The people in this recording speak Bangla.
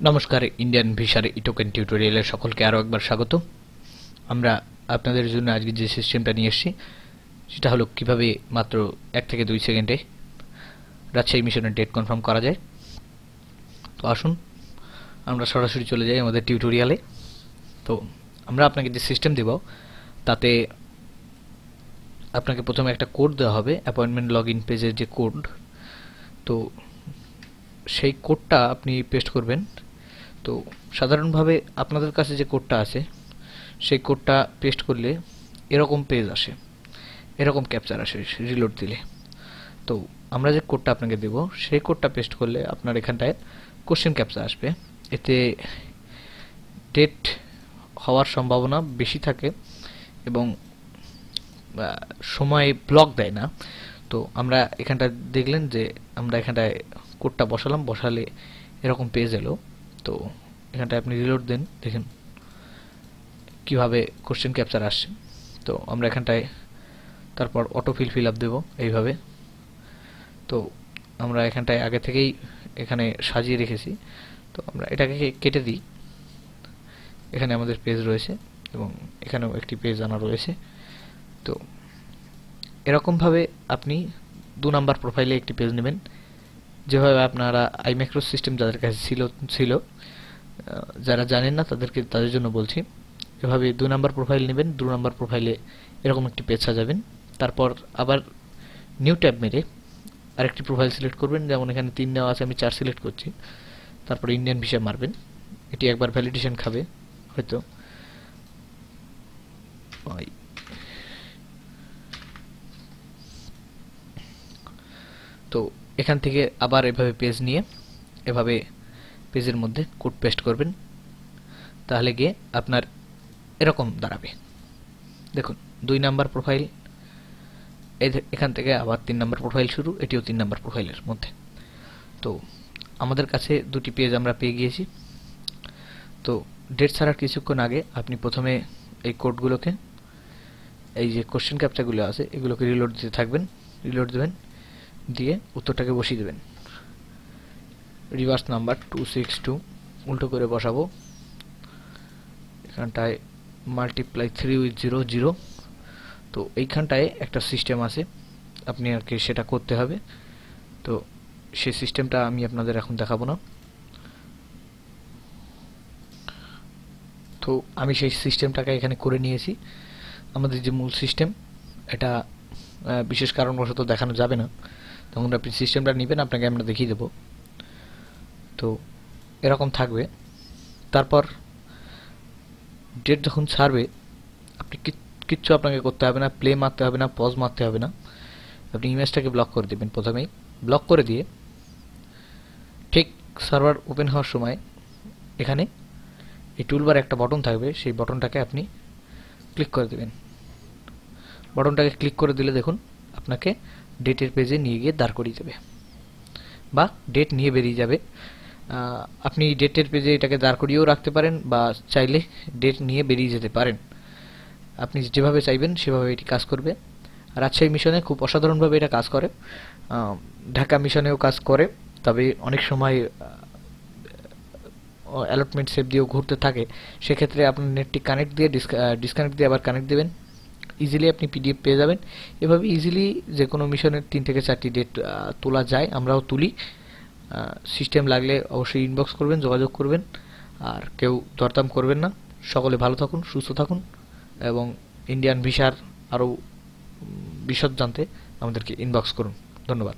নমস্কার, ইন্ডিয়ান ভিসার ই-টোকেন টিউটোরিয়ালে সকলকে আরও একবার স্বাগত। আমরা আপনাদের জন্য আজকে যে সিস্টেমটা নিয়ে এসেছি সেটা হলো কিভাবে মাত্র 1 থেকে 2 সেকেন্ডে রাজশাহী মিশনের ডেট কনফার্ম করা যায়। তো আসুন আমরা সরাসরি চলে যাই আমাদের টিউটোরিয়ালে। তো আমরা আপনাকে যে সিস্টেম দেব তাতে আপনাকে প্রথমে একটা কোড দেওয়া হবে, অ্যাপয়েন্টমেন্ট লগইন পেজের যে কোড। তো সেই কোডটা আপনি পেস্ট করবেন। তো সাধারণভাবে আপনাদের কাছে যে কোডটা আছে সেই কোডটা পেস্ট করলে এরকম পেজ আসে, এরকম ক্যাপচার আসে রিলোড দিলে। তো আমরা যে কোডটা আপনাকে দেব সেই কোডটা পেস্ট করলে আপনার এখানটায় কোশ্চেন ক্যাপচার আসবে। এতে ডেট হওয়ার সম্ভাবনা বেশি থাকে এবং সময় ব্লক দেয় না। তো আমরা এখানটা দেখলেন যে আমরা এখানটায় কোডটা বসালে এরকম পেজ এলো। তো এখানটায় আপনি রিলোড দেন, দেখেন কিভাবে কোশ্চেন ক্যাপচার আসছে। তো আমরা এখানটায় তারপর অটো ফিল আপ দেব এইভাবে। তো আমরা এখানটায় আগে থেকেই এখানে সাজিয়ে রেখেছি, তো আমরা এটাকে কেটে দিই। এখানে আমাদের পেজ রয়েছে এবং এখানেও একটি পেজ আনা রয়েছে। তো এরকমভাবে আপনি 2 নাম্বার প্রোফাইলে একটি পেজ নেবেন, যেভাবে আপনারা আইম্যাক্রো সিস্টেম যাদের কাছে ছিল যারা জানেন না তাদের জন্য বলছি। এভাবে 2 নাম্বার প্রোফাইল নেবেন, 2 নাম্বার প্রোফাইলে এরকম একটি পেজ সাজাবেন। তারপর আবার নিউ ট্যাব মেরে আরেকটি প্রোফাইল সিলেক্ট করবেন, যেমন এখানে 3 দেওয়া আছে, আমি 4 সিলেক্ট করছি। তারপর ইন্ডিয়ান ভিসা মারবেন, এটি একবার ভ্যালিডেশন খাবে হয়তো। তো এখান থেকে আবার এভাবে পেজ নিয়ে এভাবে পেজের মধ্যে কোড পেস্ট করবেন, তাহলে গিয়ে আপনার এরকম দাঁড়াবে। দেখুন 2 নাম্বার প্রোফাইল, এখান থেকে আবার 3 নাম্বার প্রোফাইল শুরু, এটিও 3 নাম্বার প্রোফাইলের মধ্যে। তো আমাদের কাছে 2টি পেজ আমরা পেয়ে গিয়েছি। তো ডেট ছাড়ার কিছুক্ষণ আগে আপনি প্রথমে এই কোডগুলোকে, এই যে কোশ্চেন ক্যাপচারগুলো আছে এগুলোকে রিলোড দিতে থাকবেন, রিলোড দেবেন, দিয়ে উত্তরটাকে বসিয়ে দেবেন। রিভার্স নাম্বার 262 উল্টো করে বসাবো। এখানটায় মাল্টিপ্লাই 3 উইথ 0 0। তো এইখানটায় একটা সিস্টেম আছে, আপনি আর কি সেটা করতে হবে। তো সেই সিস্টেমটা আমি আপনাদের এখন দেখাবো না। তো আমি সেই সিস্টেমটাকে এখানে করে নিয়েছি। আমাদের যে মূল সিস্টেম এটা বিশেষ কারণবশত দেখানো যাবে না, তখন আপনি সিস্টেমটা নেবেন, আপনাকে আমরা দেখিয়ে দেব। তো এরকম থাকবে। তারপর ডেট যখন ছাড়বে আপনি কিচ্ছু আপনাকে করতে হবে না, প্লে মারতে হবে না, পজ মারতে হবে না। আপনি ইমেজটাকে ব্লক করে দেবেন প্রথমেই। ব্লক করে দিয়ে ঠিক সার্ভার ওপেন হওয়ার সময় এখানে এই টুলবার একটা বটন থাকবে, সেই বটনটাকে আপনি ক্লিক করে দেবেন। বটনটাকে ক্লিক করে দিলে দেখুন আপনাকে ডেটের পেজে নিয়ে গিয়ে দাঁড় করিয়ে দেবে, বা ডেট নিয়ে বেরিয়ে যাবে। আপনি ডেটের পেজে এটাকে দাঁড় করিয়েও রাখতে পারেন, বা চাইলে ডেট নিয়ে বেরিয়ে যেতে পারেন। আপনি যেভাবে চাইবেন সেভাবে এটি কাজ করবে। রাজশাহী মিশনে খুব অসাধারণভাবে এটা কাজ করে, ঢাকা মিশনেও কাজ করে, তবে অনেক সময় অ্যালটমেন্ট সেভ দিয়েও ঘুরতে থাকে। সেক্ষেত্রে আপনার নেটটি কানেক্ট দিয়ে ডিসকানেক্ট দিয়ে আবার কানেক্ট দেবেন, ইজিলি আপনি পিডিএফ পেয়ে যাবেন। এভাবে ইজিলি যে কোনো মিশনের 3 থেকে 4টি ডেট তোলা যায়, আমরাও তুলি। সিস্টেম লাগলে অবশ্যই ইনবক্স করবেন, যোগাযোগ করবেন, আর কেউ দরদাম করবেন না। সকলে ভালো থাকুন, সুস্থ থাকুন এবং ইন্ডিয়ান ভিসার আরও বিশদ জানতে আমাদেরকে ইনবক্স করুন। ধন্যবাদ।